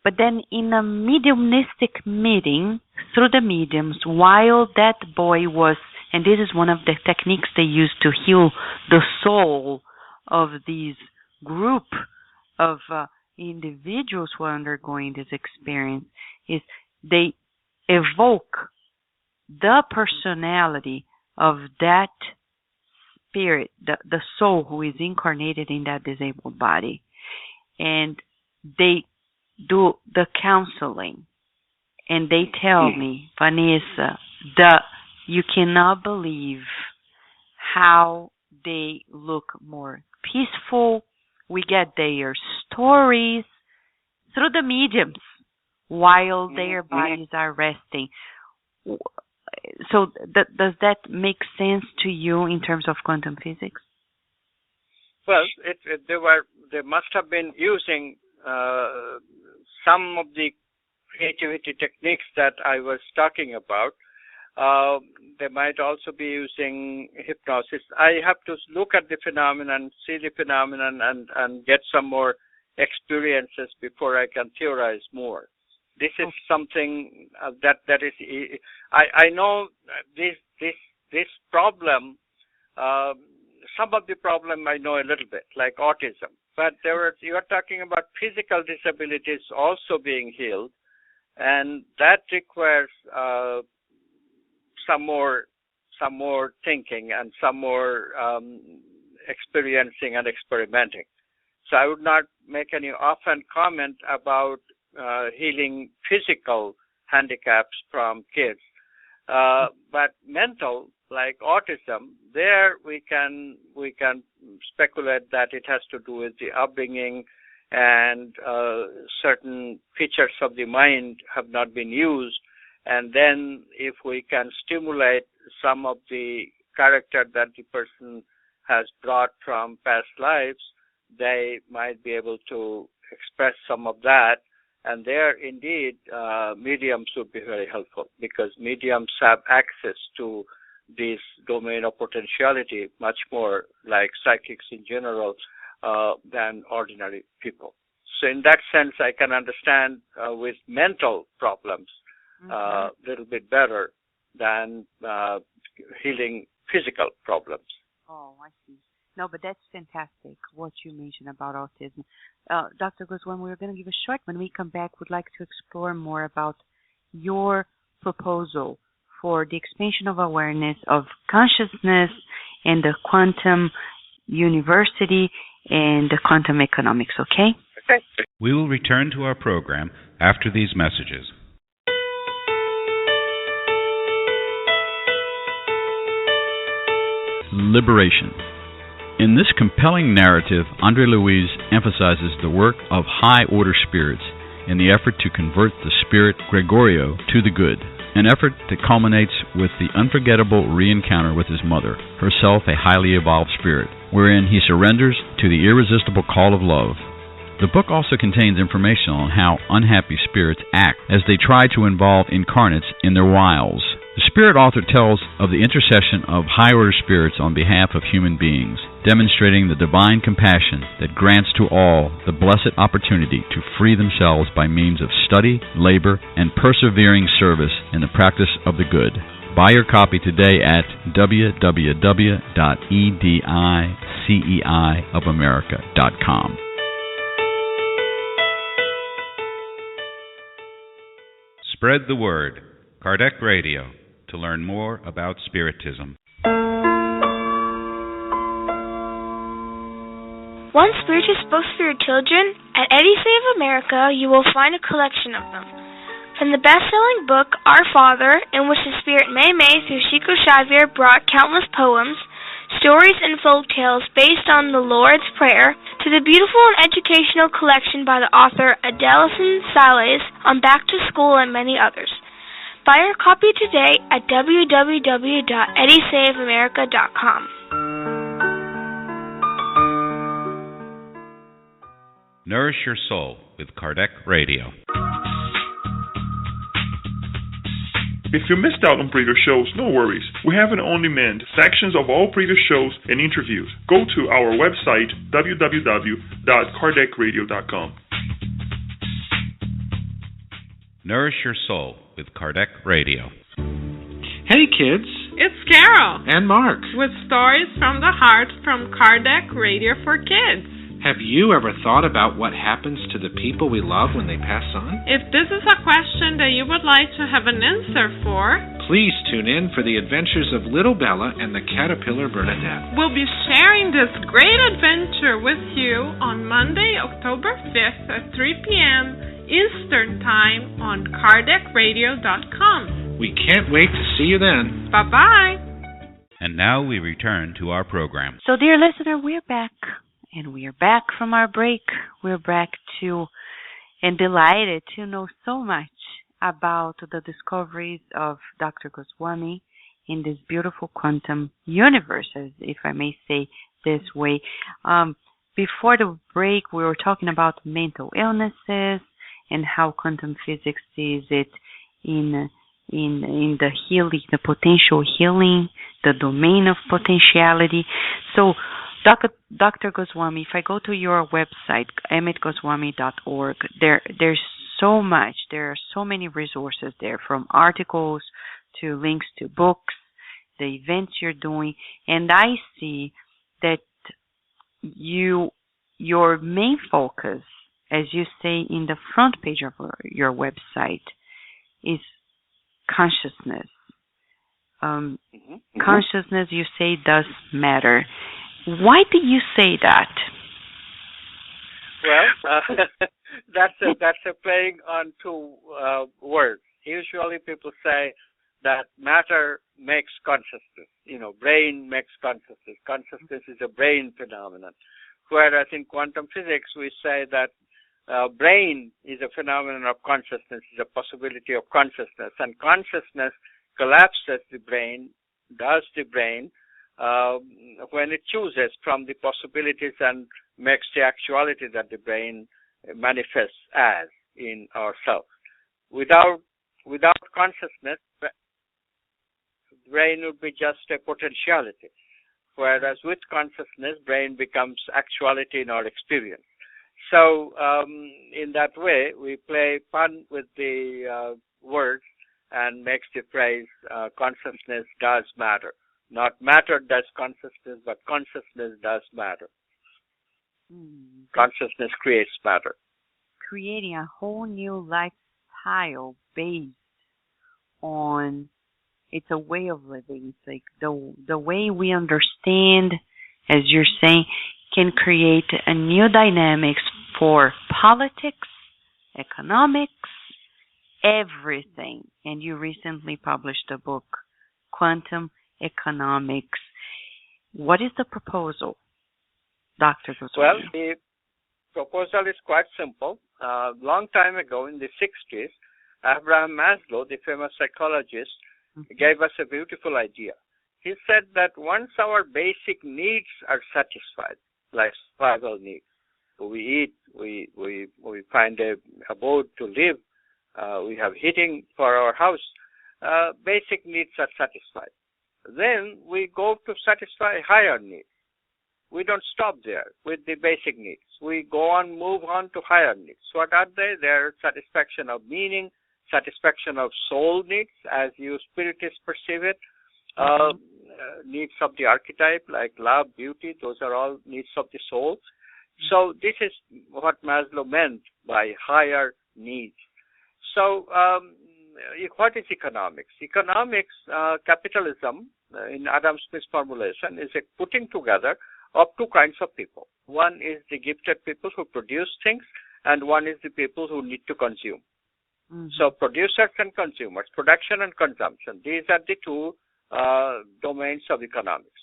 But then in a mediumistic meeting, through the mediums, while that boy was, and this is one of the techniques they use to heal the soul of these group of individuals who are undergoing this experience, is they evoke the personality of that spirit, the soul who is incarnated in that disabled body. And they do the counseling. And they tell me, Vanessa, you cannot believe how they look more peaceful. We get their stories through the mediums while their bodies are resting. So does that make sense to you in terms of quantum physics? Well, they must have been using some of the creativity techniques that I was talking about. They might also be using hypnosis. I have to look at the phenomenon, see the phenomenon, and get some more experiences before I can theorize more. This is something that is. I know this problem. Some of the problem I know a little bit, like autism. But you are talking about physical disabilities also being healed, and that requires some more thinking and some more experiencing and experimenting. So I would not make any offhand comment about healing physical handicaps from kids, but mental, like autism, there we can speculate that it has to do with the upbringing, and certain features of the mind have not been used. And then if we can stimulate some of the character that the person has brought from past lives, they might be able to express some of that. And there, indeed, mediums would be very helpful, because mediums have access to this domain of potentiality much more like psychics in general than ordinary people. So in that sense, I can understand with mental problems a little bit better than healing physical problems. Oh, I see. No, but that's fantastic, what you mentioned about autism. Dr. Goswami, we're going to give a short. When we come back, we'd like to explore more about your proposal for the expansion of awareness of consciousness and the quantum university and the quantum economics, okay? Okay. We will return to our program after these messages. Liberation. In this compelling narrative, André Louise emphasizes the work of high-order spirits in the effort to convert the spirit Gregorio to the good, an effort that culminates with the unforgettable re-encounter with his mother, herself a highly evolved spirit, wherein he surrenders to the irresistible call of love. The book also contains information on how unhappy spirits act as they try to involve incarnates in their wiles. The Spirit author tells of the intercession of high-order spirits on behalf of human beings, demonstrating the divine compassion that grants to all the blessed opportunity to free themselves by means of study, labor, and persevering service in the practice of the good. Buy your copy today at www.ediceiofamerica.com. Spread the word. Kardec Radio, to learn more about Spiritism. Want spiritual books for your children? At Edicei of America, you will find a collection of them. From the best-selling book, Our Father, in which the Spirit Mei through Chico Xavier brought countless poems, stories, and folk tales based on the Lord's Prayer, to the beautiful and educational collection by the author Adelson Sales on Back to School and many others. Buy your copy today at www.ediceiofamerica.com. Nourish your soul with Kardec Radio. If you missed out on previous shows, no worries. We have an on-demand sections of all previous shows and interviews. Go to our website, www.kardecradio.com. Nourish your soul with Kardec Radio. Hey kids, it's Carol and Mark with stories from the heart from Kardec Radio for Kids. Have you ever thought about what happens to the people we love when they pass on? If this is a question that you would like to have an answer for, please tune in for the adventures of Little Bella and the Caterpillar Bernadette. We'll be sharing this great adventure with you on Monday, October 5th at 3 p.m. Eastern Time on KardecRadio.com. We can't wait to see you then. Bye-bye. And now we return to our program. So, dear listener, we're back. And we are back from our break. We're back and delighted to know so much about the discoveries of Dr. Goswami in this beautiful quantum universe, if I may say this way. Before the break, we were talking about mental illnesses and how quantum physics sees it in the healing, the potential healing, the domain of potentiality. So, Dr. Goswami, if I go to your website, amitgoswami.org, there's so much. There are so many resources there, from articles to links to books, the events you're doing, and I see that your main focus, as you say in the front page of your website, is consciousness. Consciousness, you say, does matter. Why do you say that? Well, that's a playing on two words. Usually people say that matter makes consciousness. Brain makes consciousness. Consciousness is a brain phenomenon. Whereas in quantum physics, we say that brain is a phenomenon of consciousness, is a possibility of consciousness. And consciousness collapses the brain, when it chooses from the possibilities and makes the actuality that the brain manifests as in ourselves. Without consciousness, the brain would be just a potentiality, whereas with consciousness, brain becomes actuality in our experience. So in that way, we play fun with the words and makes the phrase consciousness does matter. Not matter does consciousness, but consciousness does matter. Consciousness creates matter. Creating a whole new lifestyle based on, it's a way of living. It's like the way we understand, as you're saying, can create a new dynamics for politics, economics, everything. And you recently published a book, Quantum Economics. What is the proposal, Dr. Goswami? Well, the proposal is quite simple. Long time ago, in the 60s, Abraham Maslow, the famous psychologist, gave us a beautiful idea. He said that once our basic needs are satisfied, like survival needs, we eat, we find a abode to live, we have heating for our house, basic needs are satisfied. Then we go to satisfy higher needs. We don't stop there with the basic needs. We move on to higher needs. What are they? They're satisfaction of meaning, satisfaction of soul needs, as you spiritists perceive it, needs of the archetype like love, beauty. Those are all needs of the soul. So this is what Maslow meant by higher needs. So what is economics? Economics, capitalism, in Adam Smith's formulation, is a putting together of two kinds of people. One is the gifted people who produce things, and one is the people who need to consume. So producers and consumers, production and consumption, these are the two domains of economics.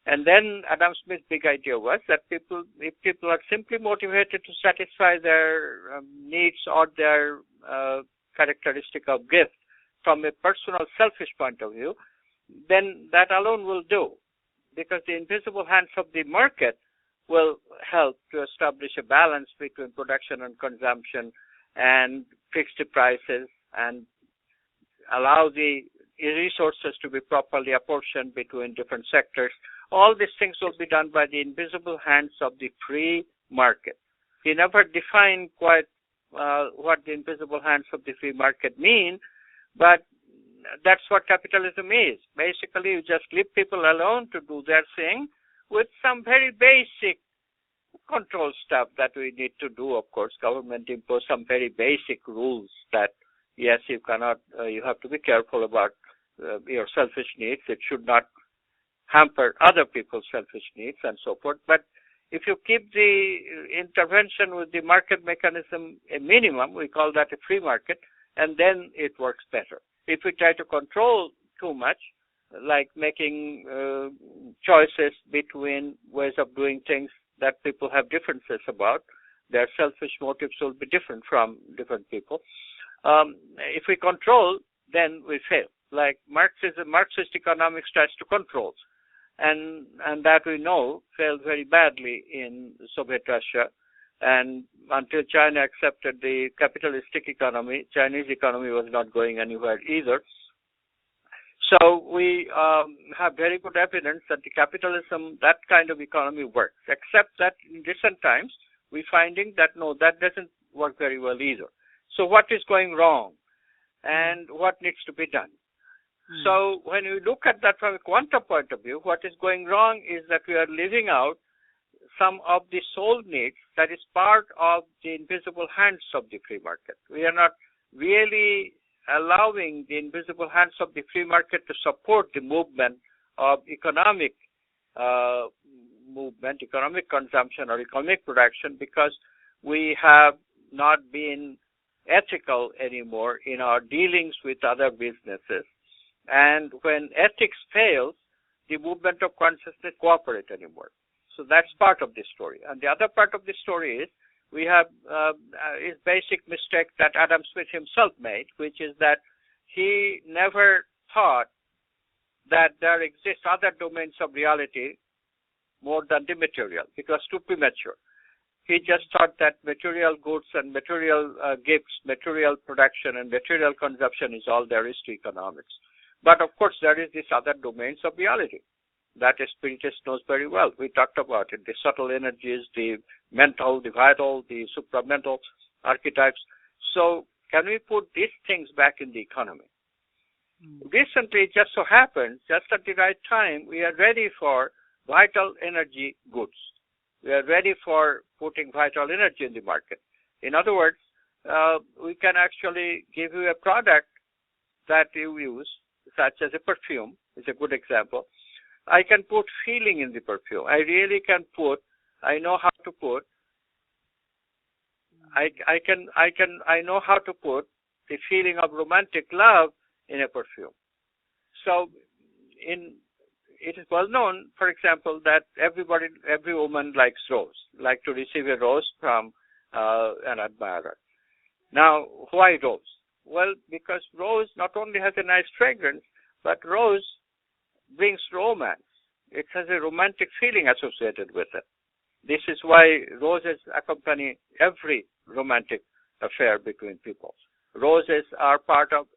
And then Adam Smith's big idea was that if people are simply motivated to satisfy their needs or their characteristic of gift from a personal selfish point of view, then that alone will do, because the invisible hands of the market will help to establish a balance between production and consumption and fix the prices and allow the resources to be properly apportioned between different sectors. All these things will be done by the invisible hands of the free market. He never defined quite what the invisible hands of the free market mean, but that's what capitalism is. Basically, you just leave people alone to do their thing with some very basic control stuff that we need to do. Of course, government impose some very basic rules that, yes, you cannot, you have to be careful about your selfish needs. It should not hamper other people's selfish needs and so forth. But if you keep the intervention with the market mechanism a minimum, we call that a free market, and then it works better. If we try to control too much, like making choices between ways of doing things that people have differences about, their selfish motives will be different from different people. If we control, then we fail. Like Marxist economics tries to control, and that we know failed very badly in Soviet Russia. And until China accepted the capitalistic economy, Chinese economy was not going anywhere either. So we have very good evidence that the capitalism, that kind of economy works, except that in recent times, we're finding that no, that doesn't work very well either. So what is going wrong and what needs to be done? So when you look at that from a quantum point of view, what is going wrong is that we are leaving out some of the soul needs that is part of the invisible hands of the free market. We are not really allowing the invisible hands of the free market to support the movement of economic economic consumption or economic production, because we have not been ethical anymore in our dealings with other businesses. And when ethics fails, the movement of consciousness cooperate anymore. So that's part of the story. And the other part of the story is we have is basic mistake that Adam Smith himself made, which is that he never thought that there exist other domains of reality more than the material. It was too premature. He just thought that material goods and material gifts, material production and material consumption is all there is to economics. But of course, there is this other domains of reality that a spiritist knows very well. We talked about it, the subtle energies, the mental, the vital, the supramental archetypes. So can we put these things back in the economy? Recently, it just so happens, just at the right time, we are ready for vital energy goods. We are ready for putting vital energy in the market. In other words, we can actually give you a product that you use, such as a perfume, is a good example. I can put feeling in the perfume. I really can put, I know how to put, I know how to put the feeling of romantic love in a perfume. So it is well known, for example, that every woman likes rose, like to receive a rose from an admirer. Now, why rose? Well, because rose not only has a nice fragrance, but rose brings romance. It has a romantic feeling associated with it. This is why roses accompany every romantic affair between people. Roses are part of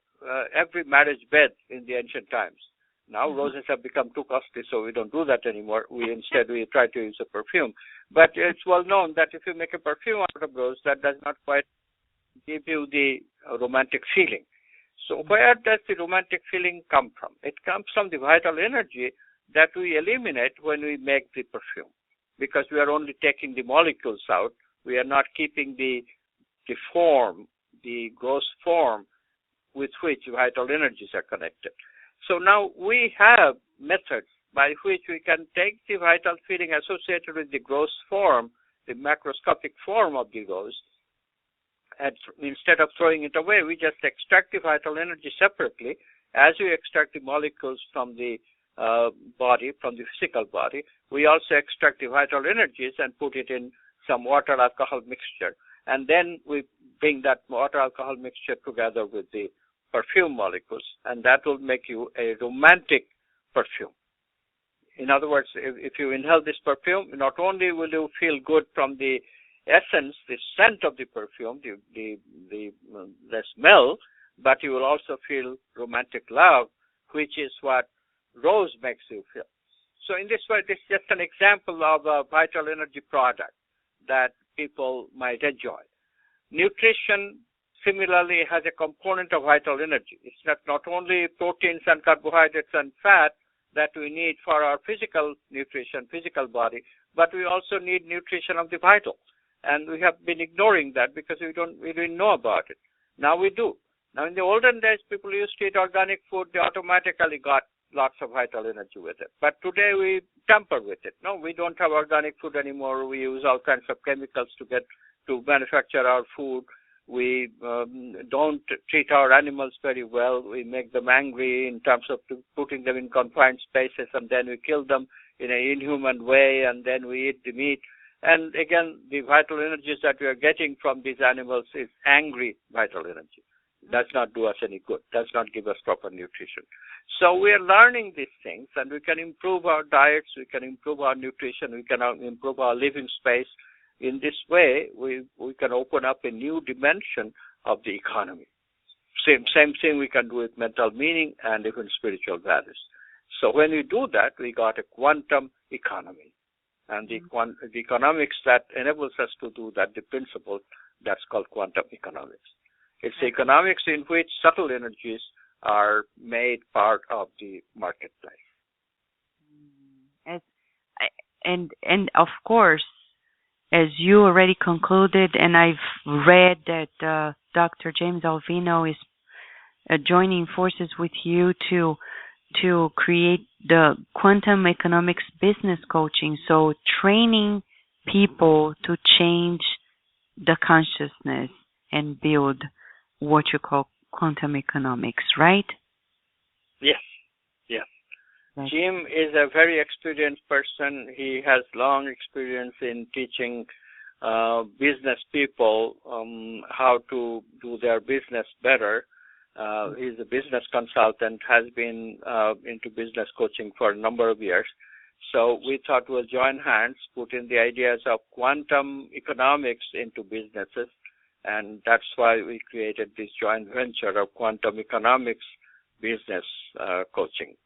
every marriage bed in the ancient times. Now roses have become too costly, so we don't do that anymore. We try to use a perfume. But it's well known that if you make a perfume out of rose, that does not quite give you the romantic feeling. So where does the romantic feeling come from? It comes from the vital energy that we eliminate when we make the perfume, because we are only taking the molecules out. We are not keeping the form, the gross form with which vital energies are connected. So now we have methods by which we can take the vital feeling associated with the gross form, the macroscopic form of the rose, and instead of throwing it away, we just extract the vital energy separately as we extract the molecules from the body, from the physical body. We also extract the vital energies and put it in some water alcohol mixture. And then we bring that water alcohol mixture together with the perfume molecules, and that will make you a romantic perfume. In other words, if you inhale this perfume, not only will you feel good from the essence, the scent of the perfume, the smell, but you will also feel romantic love, which is what rose makes you feel. So in this way, this is just an example of a vital energy product that people might enjoy. Nutrition similarly has a component of vital energy. It's not only proteins and carbohydrates and fat that we need for our physical nutrition, physical body, but we also need nutrition of the vital. And we have been ignoring that because we didn't know about it. Now we do. Now in the olden days, people used to eat organic food. They automatically got lots of vital energy with it. But today we tamper with it. No, we don't have organic food anymore. We use all kinds of chemicals to manufacture our food. We don't treat our animals very well. We make them angry in terms of putting them in confined spaces, and then we kill them in an inhuman way, and then we eat the meat. And again, the vital energies that we are getting from these animals is angry vital energy. It does not do us any good, does not give us proper nutrition. So we are learning these things, and we can improve our diets, we can improve our nutrition, we can improve our living space. In this way, we can open up a new dimension of the economy. Same thing we can do with mental meaning and even spiritual values. So when we do that, we got a quantum economy. And the economics that enables us to do that, the principle, that's called quantum economics. It's the economics in which subtle energies are made part of the marketplace. And of course, as you already concluded, and I've read that Dr. James Alvino is joining forces with you to create the quantum economics business coaching, so training people to change the consciousness and build what you call quantum economics, right? Yes. Jim is a very experienced person. He has long experience in teaching business people how to do their business better. He's a business consultant, has been into business coaching for a number of years. So we thought we'll join hands, put in the ideas of quantum economics into businesses, and that's why we created this joint venture of quantum economics business coaching.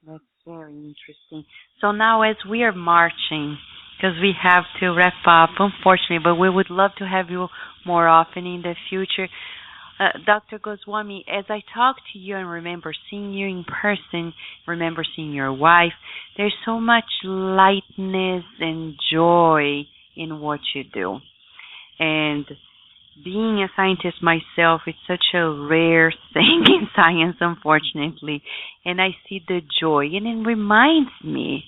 That's very interesting. So now as we are marching, because we have to wrap up, unfortunately, but we would love to have you more often in the future. Dr. Goswami, as I talk to you and remember seeing you in person, remember seeing your wife, there's so much lightness and joy in what you do. And being a scientist myself, it's such a rare thing in science, unfortunately. And I see the joy. And it reminds me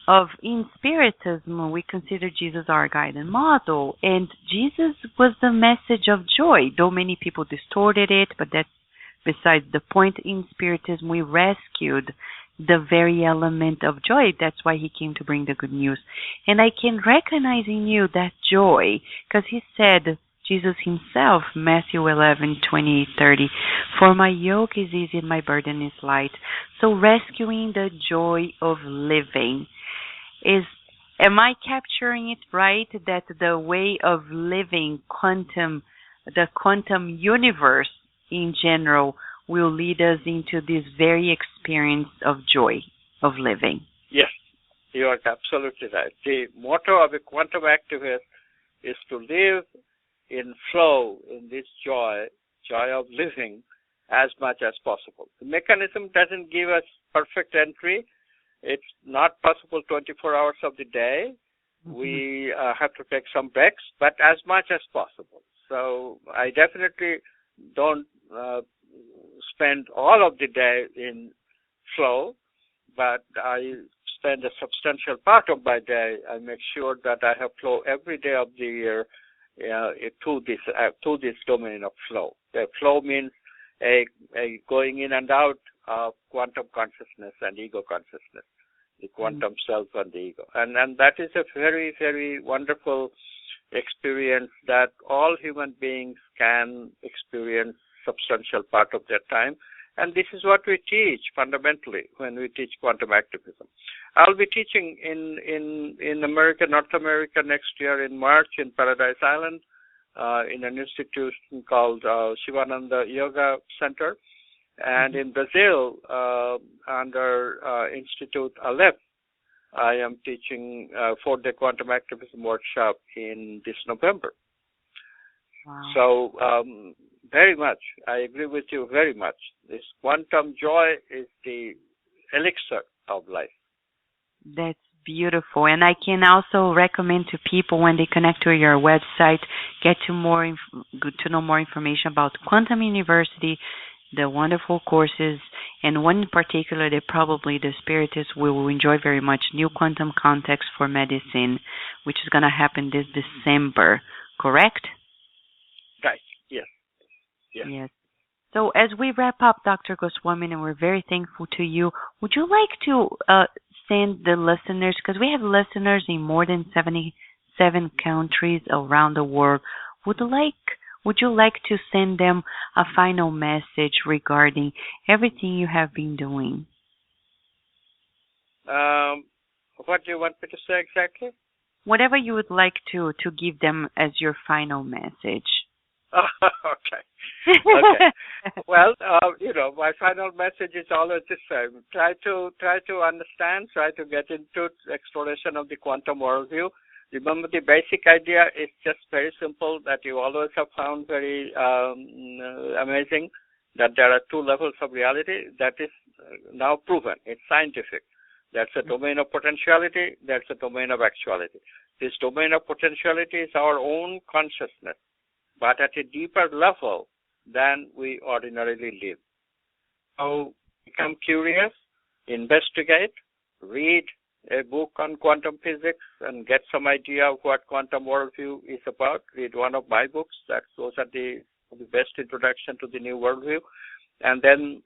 of, in Spiritism, we consider Jesus our guide and model. And Jesus was the message of joy, though many people distorted it, but that's besides the point. In Spiritism, we rescued the very element of joy. That's why he came to bring the good news. And I can recognize in you that joy, because he said, Jesus himself, Matthew 11:28-30, for my yoke is easy and my burden is light. So rescuing the joy of living is, am I capturing it right, that the way of living the quantum universe in general will lead us into this very experience of joy of living. Yes, you are absolutely right. The motto of a quantum activist is to live in flow, in this joy of living as much as possible. The mechanism doesn't give us perfect entry. It's not possible 24 hours of the day. We have to take some breaks, but as much as possible. So I definitely don't spend all of the day in flow, but I spend a substantial part of my day. I make sure that I have flow every day of the year to this domain of flow. The flow means a going in and out of quantum consciousness and ego consciousness, the quantum self and the ego. And that is a very, very wonderful experience that all human beings can experience substantial part of their time. And this is what we teach fundamentally when we teach quantum activism. I'll be teaching in America, North America next year in March in Paradise Island in an institution called Shivananda Yoga Center. And in Brazil, under Institute Aleph, I am teaching a 4-day quantum activism workshop in this November. Wow. So very much, I agree with you very much. This quantum joy is the elixir of life. That's beautiful. And I can also recommend to people when they connect to your website, get to know more information about Quantum University, the wonderful courses, and one in particular that probably the Spiritists will enjoy very much, New Quantum Context for Medicine, which is going to happen this December, correct? Right, yes. Yes. So as we wrap up, Dr. Goswamin, and we're very thankful to you, would you like to send the listeners, because we have listeners in more than 77 countries around the world, would you like to send them a final message regarding everything you have been doing? What do you want me to say exactly? Whatever you would like to give them as your final message. Okay. Well, my final message is always the same. Try to understand, try to get into exploration of the quantum worldview. Remember, the basic idea is just very simple, that you always have found very amazing, that there are 2 levels of reality. That is now proven. It's scientific. That's a domain of potentiality. That's a domain of actuality. This domain of potentiality is our own consciousness, but at a deeper level than we ordinarily live. So become curious, investigate, read a book on quantum physics and get some idea of what quantum worldview is about. Read one of my books. Those are the best introduction to the new worldview. And then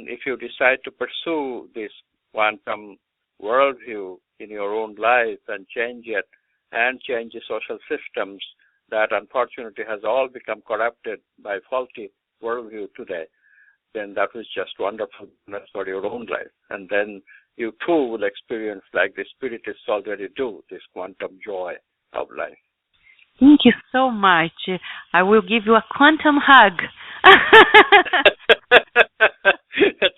if you decide to pursue this quantum worldview in your own life and change it and change the social systems that unfortunately has all become corrupted by faulty worldview today, then that was just wonderful for your own life. And then you too will experience, like the Spiritists already do, this quantum joy of life. Thank you so much. I will give you a quantum hug.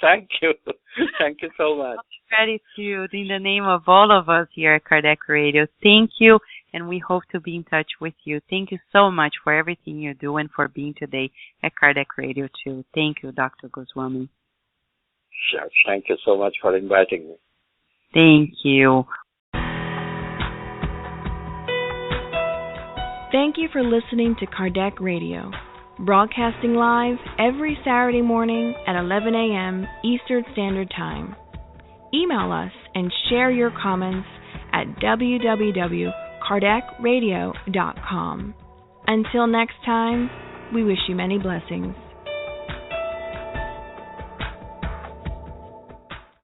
Thank you. Thank you so much. Gratitude in the name of all of us here at Kardec Radio. Thank you, and we hope to be in touch with you. Thank you so much for everything you do and for being today at Kardec Radio too. Thank you, Dr. Goswamin. Sure. Thank you so much for inviting me. Thank you. Thank you for listening to Kardec Radio, broadcasting live every Saturday morning at 11 a.m. Eastern Standard Time. Email us and share your comments at www.kardecradio.com. Until next time, we wish you many blessings.